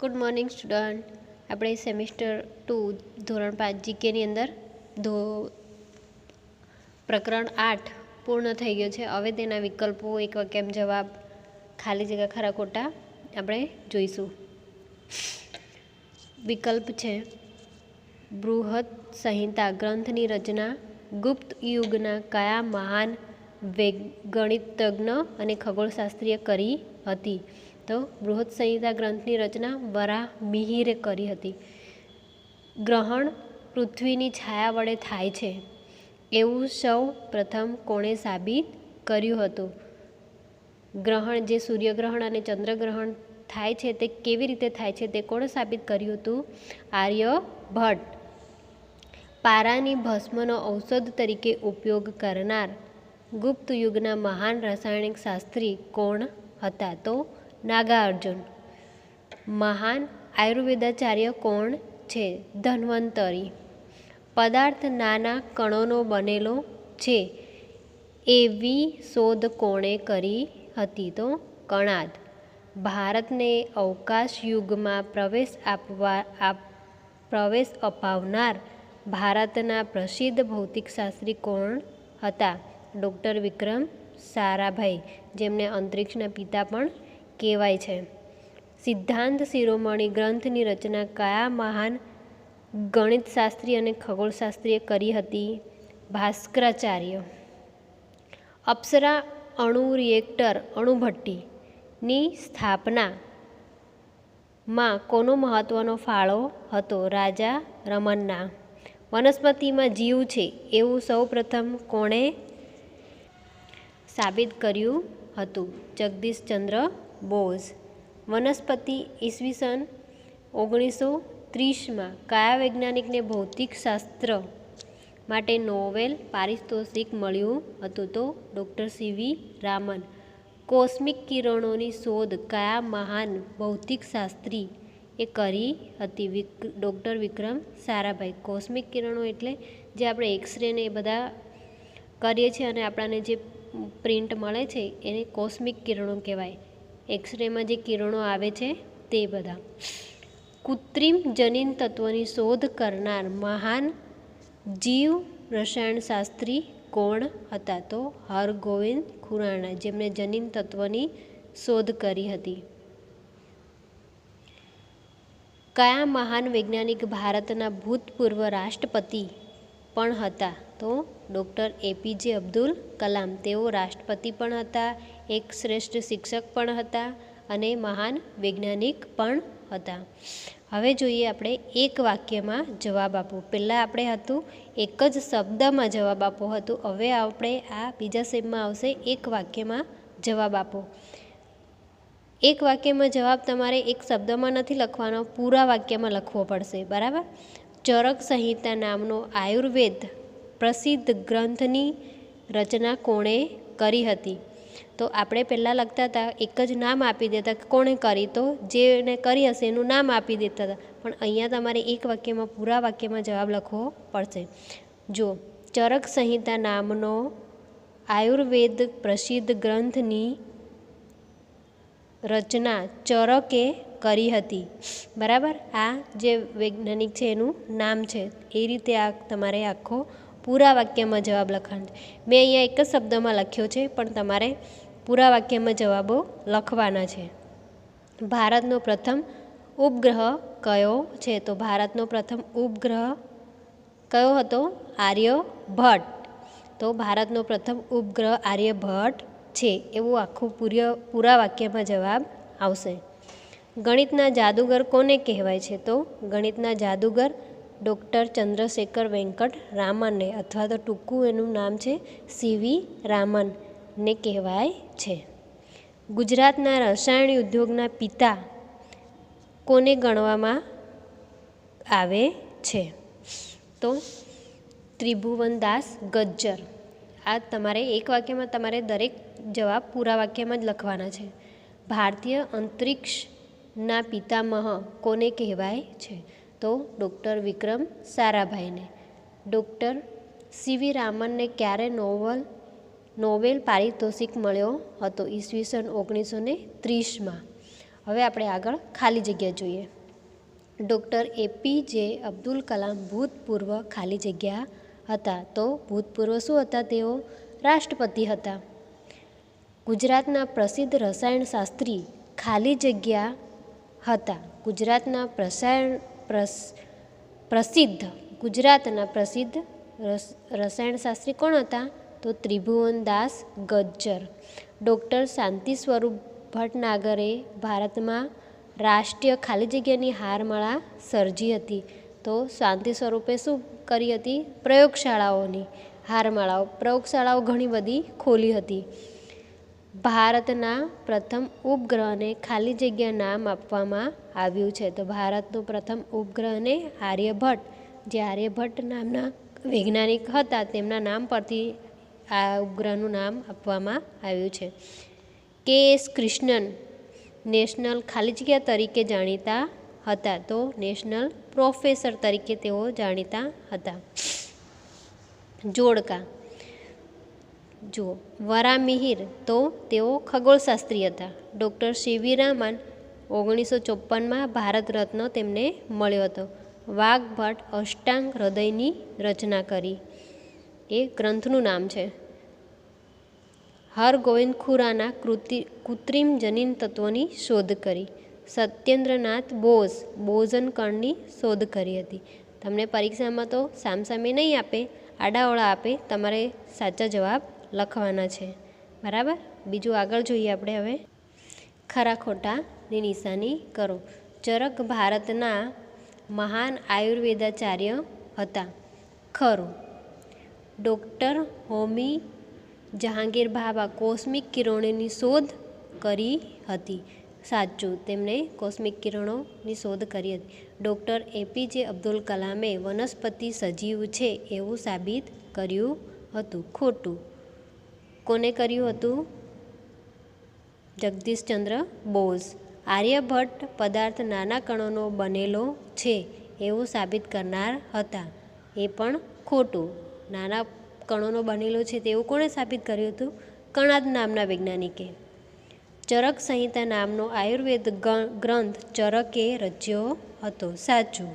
Good morning student. આપણે semester 2 ધોરણ 5 જીકેની અંદર પ્રકરણ 8 પૂર્ણ થઈ ગયો છે. હવે તેના વિકલ્પો, એક વાક્યમાં જવાબ, ખાલી જગ્યા ખરા ખોટા આપણે જોઈશું. વિકલ્પ છે બૃહદ સંહિતા ગ્રંથની રચના ગુપ્ત યુગના કયા મહાન ગણિતજ્ઞ અને ખગોળશાસ્ત્રીએ કરી હતી? તો બૃહદ સંહિતા ગ્રંથની રચના વરાહમિહિરે કરી હતી. ગ્રહણ પૃથ્વીની છાયા વડે થાય છે એવું સૌ પ્રથમ કોણે સાબિત કર્યું હતું? ગ્રહણ જે સૂર્યગ્રહણ અને ચંદ્રગ્રહણ થાય છે તે કેવી રીતે થાય છે તે કોણે સાબિત કર્યું હતું? આર્યભટ્ટ. પારાની ભસ્મનો ઔષધ તરીકે ઉપયોગ કરનાર ગુપ્ત યુગના મહાન રાસાયણિક શાસ્ત્રી કોણ હતા? તો નાગાર્જુન. મહાન આયુર્વેદાચાર્ય કોણ છે? ધન્વંતરી. પદાર્થ નાના કણોનો બનેલો છે એવી શોધ કોણે કરી હતી? તો કણાદ. ભારતને અવકાશ યુગમાં પ્રવેશ અપાવનાર ભારતના પ્રસિદ્ધ ભૌતિકશાસ્ત્રી કોણ હતા? ડૉક્ટર વિક્રમ સારાભાઈ, જેમને અંતરિક્ષના પિતા પણ કહેવાય છે. સિદ્ધાંત શિરોમણી ગ્રંથની રચના કયા મહાન ગણિતશાસ્ત્રી અને ખગોળશાસ્ત્રીએ કરી હતી? ભાસ્કરાચાર્ય. અપ્સરા અણુ રિએક્ટર અણુભટ્ટીની સ્થાપનામાં કોનો મહત્વનો ફાળો હતો? રાજા રમન્ના. વનસ્પતિમાં જીવ છે એવું સૌ પ્રથમ કોણે સાબિત કર્યું હતું? જગદીશચંદ્ર બોઝ. વનસ્પતિ ઈસવીસન 1930માં કયા વૈજ્ઞાનિકને ભૌતિકશાસ્ત્ર માટે નોબેલ પારિતોષિક મળ્યું હતું? તો ડૉક્ટર સીવી રામન. કોસ્મિક કિરણોની શોધ કયા મહાન ભૌતિકશાસ્ત્રી એ કરી હતી? ડૉક્ટર વિક્રમ સારાભાઈ. કોસ્મિક કિરણો એટલે જે આપણે એક્સરે ને એ બધા કરીએ છીએ અને આપણને જે પ્રિન્ટ મળે છે એને કોસ્મિક કિરણો કહેવાય. એક્સરેમાં જે કિરણો આવે છે તે બધા. કૃત્રિમ જનીન તત્વની શોધ કરનાર મહાન જીવ રસાયણશાસ્ત્રી કોણ હતા? તો હરગોવિંદ ખુરાણા, જેમણે જનીન તત્વની શોધ કરી હતી. કયા મહાન વૈજ્ઞાનિક ભારતના ભૂતપૂર્વ રાષ્ટ્રપતિ પણ હતા? તો ડૉક્ટર એપીજે અબ્દુલ કલામ. તેઓ રાષ્ટ્રપતિ પણ હતા, એક શ્રેષ્ઠ શિક્ષક પણ હતા અને મહાન વૈજ્ઞાનિક પણ હતા. હવે જોઈએ આપણે એક વાક્યમાં જવાબ આપો. પહેલાં આપણે હતું એક જ શબ્દમાં જવાબ આપો હતું. હવે આપણે આ બીજા સેમમાં આવશે એક વાક્યમાં જવાબ આપો. એક વાક્યમાં જવાબ તમારે એક શબ્દમાં નથી લખવાનો, પૂરા વાક્યમાં લખવો પડશે, બરાબર? ચરક સંહિતા નામનો આયુર્વેદ પ્રસિદ્ધ ગ્રંથની રચના કોણે કરી હતી? તો આપણે પહેલાં લખતા હતા એક જ નામ આપી દેતા કોણે કરી, તો જેને કરી હશે એનું નામ આપી દેતા હતા. પણ અહીંયા તમારે એક વાક્યમાં પૂરા વાક્યમાં જવાબ લખવો પડશે. જો ચરક સંહિતા નામનો આયુર્વેદ પ્રસિદ્ધ ગ્રંથની રચના ચરકે કરી હતી, બરાબર? આ જે વૈજ્ઞાનિક છે એનું નામ છે. એ રીતે આ તમારે આખો પૂરા વાક્યમાં જવાબ લખવાનો છે. મેં અહીંયા એક જ શબ્દમાં લખ્યો છે પણ તમારે પૂરા વાક્યમાં જવાબો લખવાના છે. ભારતનો પ્રથમ ઉપગ્રહ કયો છે? તો ભારતનો પ્રથમ ઉપગ્રહ કયો હતો? આર્યભટ્ટ. તો ભારતનો પ્રથમ ઉપગ્રહ આર્યભટ્ટ છે એવું આખું પૂરા વાક્યમાં જવાબ આવશે. ગણિતના જાદુગર કોને કહેવાય છે? તો ગણિતના જાદુગર ડૉક્ટર ચંદ્રશેખર વેંકટ રામનને, અથવા તો ટૂંકું એનું નામ છે સીવી રામનને કહેવાય છે. ગુજરાતના રસાયણ ઉદ્યોગના પિતા કોને ગણવામાં આવે છે? તો ત્રિભુવનદાસ ગજ્જર. આ તમારે એક વાક્યમાં તમારે દરેક જવાબ પૂરા વાક્યમાં જ લખવાના છે. ભારતીય અંતરિક્ષના પિતામહ કોને કહેવાય છે? તો ડૉક્ટર વિક્રમ સારાભાઈને. ડૉક્ટર સીવી રામનને ક્યારે નોબેલ પારિતોષિક મળ્યો હતો? ઈસવીસન 1930માં. હવે આપણે આગળ ખાલી જગ્યા જોઈએ. ડૉક્ટર એપીજે અબ્દુલ કલામ ભૂતપૂર્વ ખાલી જગ્યા હતા. તો ભૂતપૂર્વ શું હતા? તેઓ રાષ્ટ્રપતિ હતા. ગુજરાતના પ્રસિદ્ધ રસાયણશાસ્ત્રી ખાલી જગ્યા હતા. ગુજરાતના પ્રસિદ્ધ રસાયણશાસ્ત્રી કોણ હતા? તો ત્રિભુવનદાસ ગજ્જર. ડૉક્ટર શાંતિ સ્વરૂપ ભટનાગરે ભારતમાં રાષ્ટ્રીય ખાલી જગ્યાની હારમાળા સર્જી હતી. તો શાંતિ સ્વરૂપે શું કરી હતી? પ્રયોગશાળાઓની હારમાળાઓ, પ્રયોગશાળાઓ ઘણી બધી ખોલી હતી. ભારતના પ્રથમ ઉપગ્રહને ખાલી જગ્યા નામ આપવામાં આવ્યું છે. તો ભારતનું પ્રથમ ઉપગ્રહને આર્યભટ્ટ, જે આર્યભટ્ટ નામના વૈજ્ઞાનિક હતા, તેમના નામ પરથી આ ઉપગ્રહનું નામ આપવામાં આવ્યું છે. કે.એસ. કૃષ્ણન નેશનલ ખાલી જગ્યા તરીકે જાણીતા હતા. તો નેશનલ પ્રોફેસર તરીકે તેઓ જાણીતા હતા. જોડકા જુઓ, વરામિહિર તો તેઓ ખગોળશાસ્ત્રી હતા. ડૉક્ટર સીવી રામન 1954માં ભારત રત્ન તેમને મળ્યો હતો. વાઘભટ્ટ અષ્ટાંગ હૃદયની રચના કરી, એ ગ્રંથનું નામ છે. હરગોવિંદ ખુરાના કૃત્રિમ જનીન તત્વોની શોધ કરી. સત્યેન્દ્રનાથ બોઝ બોઝન કણની શોધ કરી હતી. તમને પરીક્ષામાં તો સામસામે નહીં આપે, આડાઅવળા આપે, તમારે સાચા જવાબ લખવાના છે. બરાબર. બીજું આગળ જોઈએ આપણે હવે. ખરા ખોટાની નિશાની કરો. ચરક ભારતના મહાન આયુર્વેદાચાર્ય હતા. ખરું. ડૉક્ટર હોમી જહાંગીર ભાભા કોસ્મિક કિરણોની શોધ કરી હતી. સાચું, તેમણે કોસ્મિક કિરણોની શોધ કરી હતી. ડૉક્ટર એપીજે અબ્દુલ કલામે વનસ્પતિ સજીવ છે એવું સાબિત કર્યું હતું. ખોટું. કોને કર્યું હતું? જગદીશચંદ્ર બોઝ. આર્યભટ્ટ પદાર્થ નાના કણોનો બનેલો છે એવું સાબિત કરનાર હતા. એ પણ ખોટું. નાના કણોનો બનેલો છે તેવું કોણે સાબિત કર્યું હતું? કણાદ નામના વૈજ્ઞાનિકે. ચરક સંહિતા નામનો આયુર્વેદ ગ્રંથ ચરકે રચ્યો હતો. સાચું,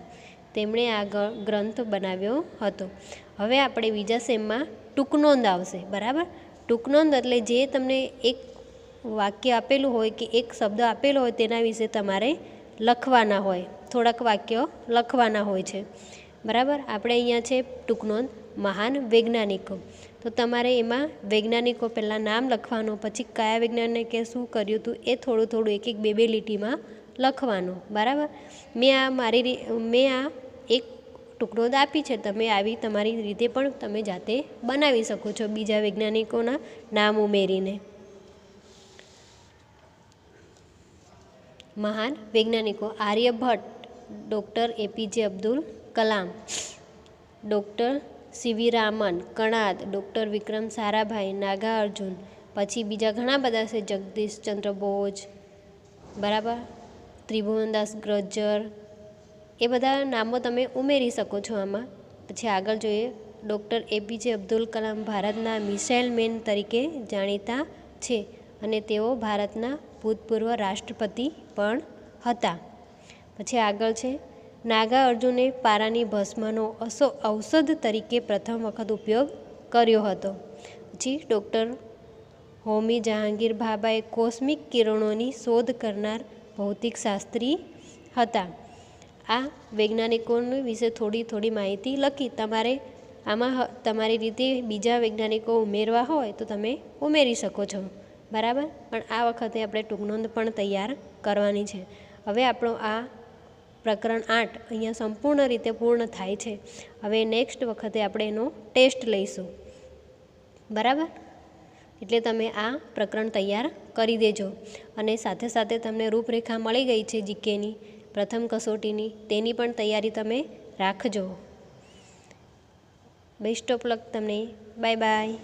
તેમણે આ ગ્રંથ બનાવ્યો હતો. હવે આપણે બીજા સેમમાં ટૂંકનોંધ આવશે. બરાબર. ટૂંકનોંધ એટલે જે તમને એક વાક્ય આપેલું હોય કે એક શબ્દ આપેલો હોય તેના વિશે તમારે લખવાના હોય, થોડાક વાક્યો લખવાના હોય છે. બરાબર. આપણે અહીંયા છે ટૂંકનોંધ મહાન વૈજ્ઞાનિકો. તો તમારે એમાં વૈજ્ઞાનિકો પહેલાં નામ લખવાનું, પછી કયા વૈજ્ઞાનિકે શું કર્યું હતું એ થોડું થોડું એક એક બે લીટીમાં લખવાનું. બરાબર. મેં આ એક ટૂંકનોંધ આપી છે. તમે આવી તમારી રીતે પણ તમે જાતે બનાવી શકો છો બીજા વૈજ્ઞાનિકોના નામ ઉમેરીને. મહાન વૈજ્ઞાનિકો: Aryabhatta, doctor APJ Abdul Kalam, doctor CV Raman, Kanad, doctor Vikram Sarabhai, Nagarjuna, પછી બીજા ઘણા બધા છે, જગદીશચંદ્ર બોઝ, બરાબર, ત્રિભુવનદાસ ગજ્જર, એ બધા નામો તમે ઉમેરી શકો છો આમાં. પછી આગળ જોઈએ. ડૉક્ટર એપીજે અબ્દુલ કલામ ભારતના મિસાઇલ મેન તરીકે જાણીતા છે અને તેઓ ભારતના ભૂતપૂર્વ રાષ્ટ્રપતિ પણ હતા. પછી આગળ છે, નાગાર્જુને પારાની ભસ્મનો ઔષધ તરીકે પ્રથમ વખત ઉપયોગ કર્યો હતો. પછી ડૉક્ટર હોમી જહાંગીર ભાભાએ કોસ્મિક કિરણોની શોધ કરનાર ભૌતિકશાસ્ત્રી હતા. આ વૈજ્ઞાનિકોની વિશે થોડી માહિતી લખી. તમારે આમાં તમારી રીતે બીજા વૈજ્ઞાનિકો ઉમેરવા હોય તો તમે ઉમેરી શકો છો. બરાબર. પણ આ વખતે આપણે ટૂંકનોંધ પણ તૈયાર કરવાની છે. હવે આપણો આ પ્રકરણ 8 અહીંયા સંપૂર્ણ રીતે પૂર્ણ થાય છે. હવે નેક્સ્ટ વખતે આપણે એનો ટેસ્ટ લઈશું. બરાબર. એટલે તમે આ પ્રકરણ તૈયાર કરી દેજો. અને સાથે સાથે તમને રૂપરેખા મળી ગઈ છે જીકેની પ્રથમ કસોટીની, તેની પણ તૈયારી તમે રાખજો. બેસ્ટ ઓફ લક તમને. Bye bye.